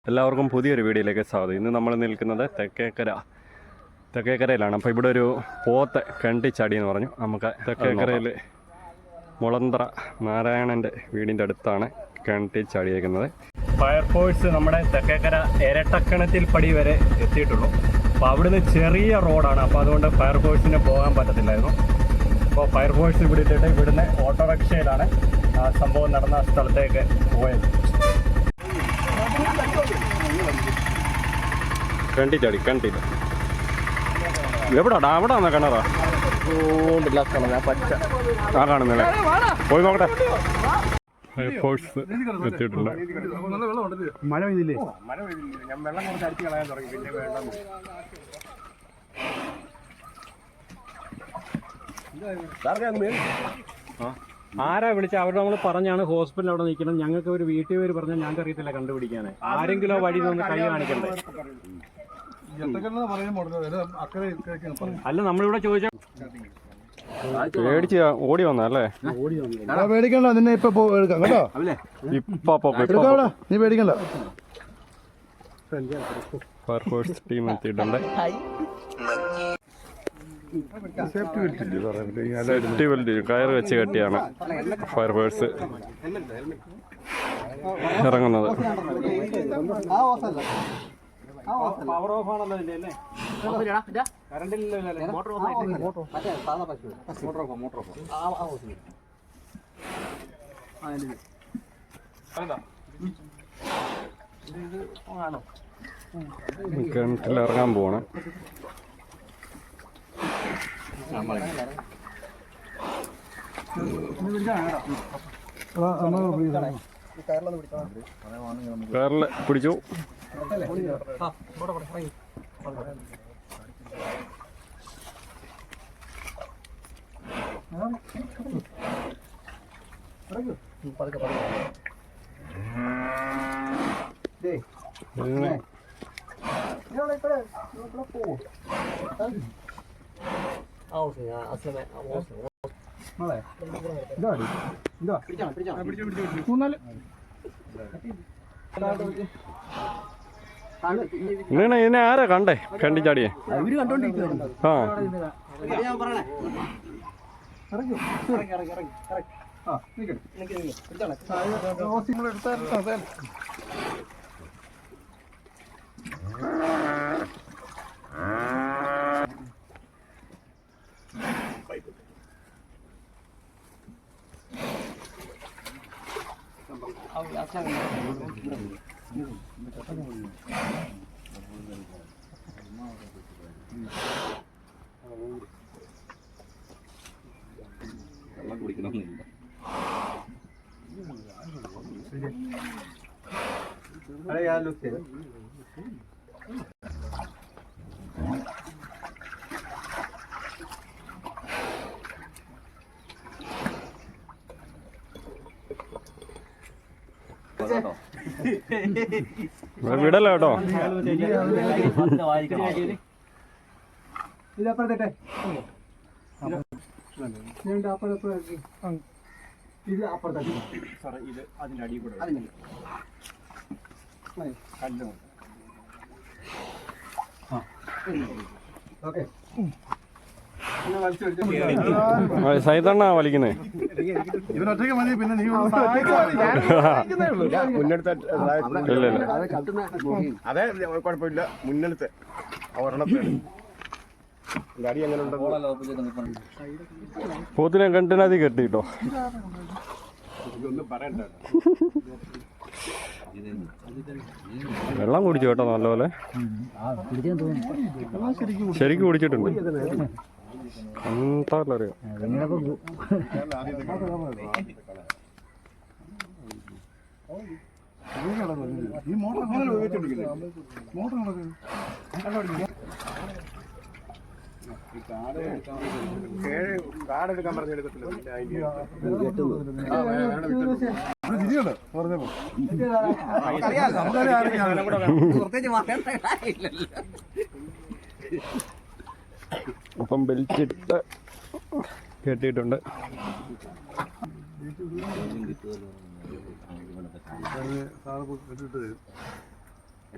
എല്ലാവർക്കും പുതിയൊരു വീഡിയോയിലേക്ക് സ്വാഗതം. ഇന്ന് നമ്മൾ നിൽക്കുന്നത് തെക്കേക്കരയിലാണ്. അപ്പോൾ ഇവിടെ ഒരു പോത്ത് കണ്ടിച്ചാടി എന്ന് പറഞ്ഞു. നമുക്ക് തെക്കേക്കരയിൽ മുളന്തറ നാരായണൻ്റെ വീടിൻ്റെ അടുത്താണ് കണ്ടിച്ചാടിയേക്കുന്നത്. ഫയർഫോഴ്സ് നമ്മുടെ തെക്കേക്കര ഇരട്ടക്കണത്തിൽ പടി വരെ എത്തിയിട്ടുള്ളൂ. അപ്പോൾ അവിടുന്ന് ചെറിയ റോഡാണ്, അപ്പോൾ അതുകൊണ്ട് ഫയർഫോഴ്സിന് പോകാൻ പറ്റത്തില്ലായിരുന്നു. അപ്പോൾ ഫയർഫോഴ്സ് ഇവിടെ ഇട്ടിട്ട് ഇവിടുന്ന് ഓട്ടോറിക്ഷയിലാണ് സംഭവം നടന്ന സ്ഥലത്തേക്ക് പോയത്. കണ്ടില്ല എവിടാ അവിടെ വന്നാ കിണറാ ആ കാണുന്നല്ലേ, പോയി നോക്കട്ടെ. ഫയർഫോഴ്സ് എത്തിയിട്ടുണ്ട്. മഴ പെയ്തില്ലേ? ഞാൻ വെള്ളം കുറച്ച് അടിച്ച് കളയാൻ തുടങ്ങി, പിന്നെ വേണ്ട. ആരാ വിളിച്ച? അവർ നമ്മൾ പറഞ്ഞാണ് ഹോസ്പിറ്റലിൽ അവിടെ നിൽക്കണം. ഞങ്ങൾക്ക് ഒരു വീട്ടുപേര് പറഞ്ഞാൽ ഞങ്ങൾക്ക് അറിയത്തില്ല കണ്ടുപിടിക്കാൻ. ആരെങ്കിലും വഴി നിന്ന് കൈ കാണിക്കണ്ടേ? അല്ല, നമ്മളിവിടെ ചോദിച്ചാൽ പേടിച്ച് ഓടി വന്നല്ലേ? പേടിക്കണ്ട, നിന്നെ ഇപ്പൊ എടുക്കാം കേട്ടോ. നീ പേടിക്കണ്ട. ഫയർഫോഴ്സ് ടീം എത്തിയിട്ടുണ്ട്. സേഫ്റ്റി ബെൽറ്റ് കയറ് വെച്ച് കെട്ടിയാണ് ഫയർഫോഴ്സ് ഇറങ്ങുന്നത്. പവർ ഓഫ് ആണല്ലോ ഇതിന്റെ അല്ലേ? കറണ്ടില്ലല്ലോ. മോട്ടോർ കിണറ്റിൽ ഇറങ്ങാൻ പോവാണ്. കയറില് പിടിച്ചു. ഇതിനെ ആരാ കണ്ടേ കണ്ടിച്ചാടിയെ? ആ വെള്ളം കുടിക്കണമെന്നില്ല. വിടല്ലോ കേട്ടോ. ഇതപ്പുറത്തെ ഇത് അപ്പുറത്തെ സാറേ, ഇത് അതിൻ്റെ അടിയിൽ കൂടെ കല്ലും. ഓക്കെ, സൈതണ്ണ വലിക്കുന്നേ. ഇവനൊറ്റയ്ക്ക് മതി. പിന്നെ നീ മുന്നെടുത്ത അതെ, കുഴപ്പമില്ല. മുന്നെടുത്ത് ഒരെണ്ണത്തെ ഗാഡി എങ്ങനെ ഉണ്ടല്ലോ. പോത്തിനെ കണ്ടിനതി കെട്ടിട്ടോ. ഒന്നും പറയണ്ട. വെള്ളം കുടിച്ചു കേട്ടോ, നല്ലപോലെ ശരിക്കും കുടിച്ചിട്ടുണ്ട്. അറിയാം. ഈ മോട്ടർ കാടെടുക്കാൻ പറഞ്ഞെടുക്കത്തില്ല. അപ്പം ബെൽറ്റിട്ട് കെട്ടിയിട്ടുണ്ട്.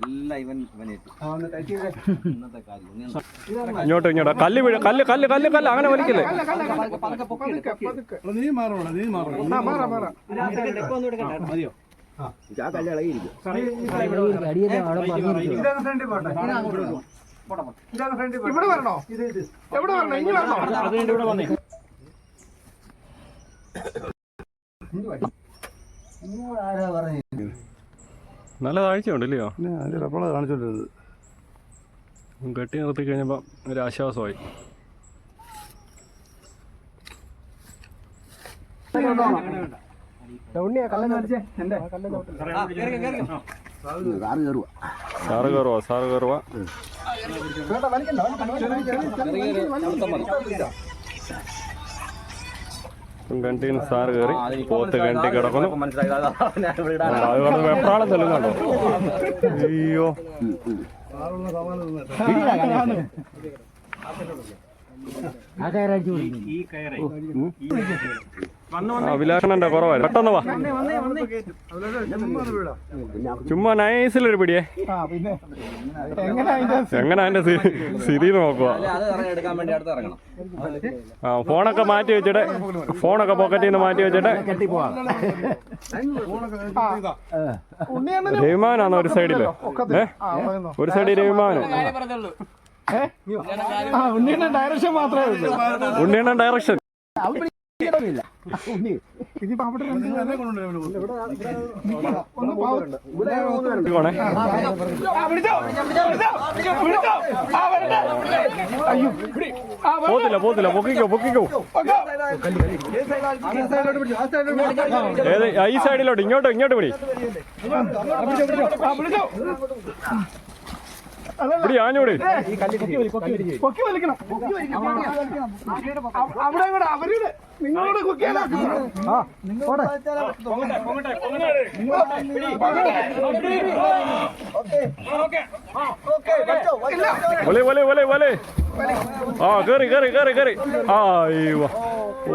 എല്ലാം ഇവനേറ്റ് ഇന്നത്തെ കാര്യം ഇങ്ങോട്ട് കല്ല് വീഴ കല്ല് കല്ല് കല്ല് കല്ല് അങ്ങനെ വലിക്കല്ലേ. നീ മാറണം നീ മാറണം മതിയോ ആ കല്ല് ഇളകിയിരിക്കും. ഇവിടെ വരണോ എവിടെ വരണോ ഇനി വരണോ നല്ല താഴ്ചയുണ്ട് ഇല്ലയോ? റബ്ബർ കാണിച്ചോണ്ടിരുന്നത് കെട്ടി നിർത്തി കഴിഞ്ഞപ്പോൾ ഒരു ആശ്വാസമായി. സാറ് കയറുവാ സാറ് കയറുവാ. കണ്ടിന്ന് സാറ് കയറി പോത്ത് കണ്ടി കിടക്കുന്നു. അതുകൊണ്ട് വെപ്രാളം തെല്ലുന്നുണ്ടോ? അയ്യോ അഭിലാഷണന്റെ കുറവായിരുന്നു. പെട്ടെന്ന് വാ, ചുമ്മാ നൈസിലൊരു പിടിയേ. എങ്ങനെ അതിന്റെ സ്ഥിതി നോക്കുക. ആ ഫോണൊക്കെ മാറ്റി വെച്ചിട്ട്, ഫോണൊക്കെ പോക്കറ്റിൽ നിന്ന് മാറ്റി വെച്ചിട്ട്. രവിമാനാണോ ഒരു സൈഡില്? ഒരു സൈഡിൽ രവിമാനോ? ഉണ്ണിയുടെ ഡയറക്ഷൻ മാത്രമേ ഉള്ളൂ. ഉണ്ണിയുടെ ഡയറക്ഷൻ പോത്തില്ല പോത്തില്ല. പൊക്കിക്കോ പൊക്കിക്കോ. ഏത് ഈ സൈഡിലോട്ട്? ഇങ്ങോട്ട് ഇങ്ങോട്ട് പിടി. ഇവിടെ ആഞ്ഞൂടെ പൊക്കി വലിക്കണം. അവിടെ അവരുടെ നിങ്ങളോട് വലെ വലെ വലെ വലെ. ആ കേറി കേറി കേറി കേറി. ആ അയ്യോ ഓ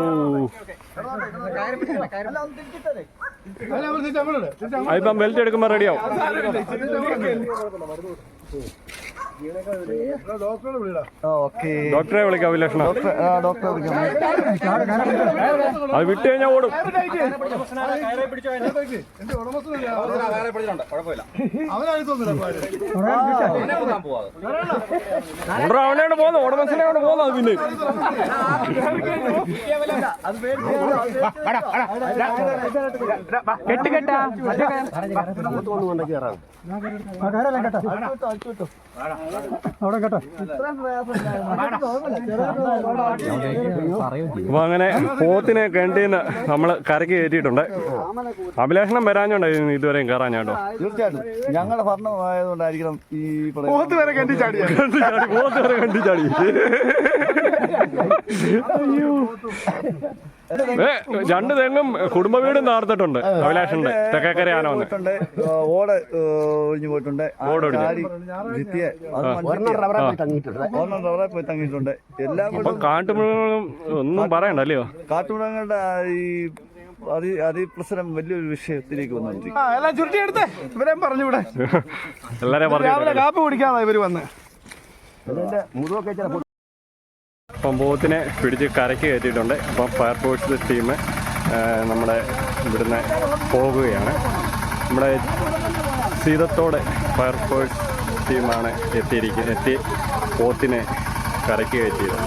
അതിപ്പം ബെൽറ്റ് എടുക്കുമ്പോ റെഡിയാവും. ഡോക്ടറെ വിളിക്കാം അഭിലക്ഷണ. അത് വിട്ട് കഴിഞ്ഞാൽ ഓടും. അവനെയാണ് പോകുന്നത്, ഉടമസ്ഥനെയാണ് പോകുന്നത്. പിന്നെ കെട്ട് കെട്ടാ അപ്പൊ അങ്ങനെ പോത്തിനെ കെണ്ടിന്ന് നമ്മള് കരക്ക് കയറ്റിയിട്ടുണ്ട്. അഭിലാഷണം വരാഞ്ഞോണ്ടായിരുന്നു ഇതുവരെയും കയറാഞ്ഞാട്ടോ. തീർച്ചയായിട്ടും ഞങ്ങളുടെ ഭരണമായതുകൊണ്ടായിരിക്കണം ഈ പോത്ത് വരെ കണ്ടി ചാടി. പോത്ത് വരെ കണ്ടി ചാടി. അയ്യോ രണ്ട് തെങ്ങും കുടുംബ വീടും താർത്തിട്ടുണ്ട് അഭിലാഷന്റെ തെക്കേക്കര ആന വന്ന്. ഓട് ഒഴിഞ്ഞു പോയിട്ടുണ്ട്. പോയി തങ്ങിയിട്ടുണ്ട്. എല്ലാം കാട്ടുമൃഗങ്ങളും ഒന്നും പറയണ്ട അല്ലയോ? കാട്ടുമൃഗങ്ങളുടെ ഈ അതിപ്രസരം വലിയൊരു വിഷയത്തിലേക്ക് വന്നു. എല്ലാം ചുരുട്ടിയെടുത്ത് ഇവരെയും പറഞ്ഞുവിടെ. എല്ലാരെയും പറഞ്ഞു കാപ്പി കുടിക്കാതെ ഇവര് വന്ന് അപ്പം പോത്തിനെ പിടിച്ച് കരയ്ക്ക് കയറ്റിയിട്ടുണ്ട്. അപ്പം ഫയർഫോഴ്സ് ടീം നമ്മുടെ ഇവിടുന്ന് പോകുകയാണ്. നമ്മുടെ സീതത്തോടെ ഫയർഫോഴ്സ് ടീമാണ് എത്തി പോത്തിനെ കരയ്ക്ക് കയറ്റിയത്.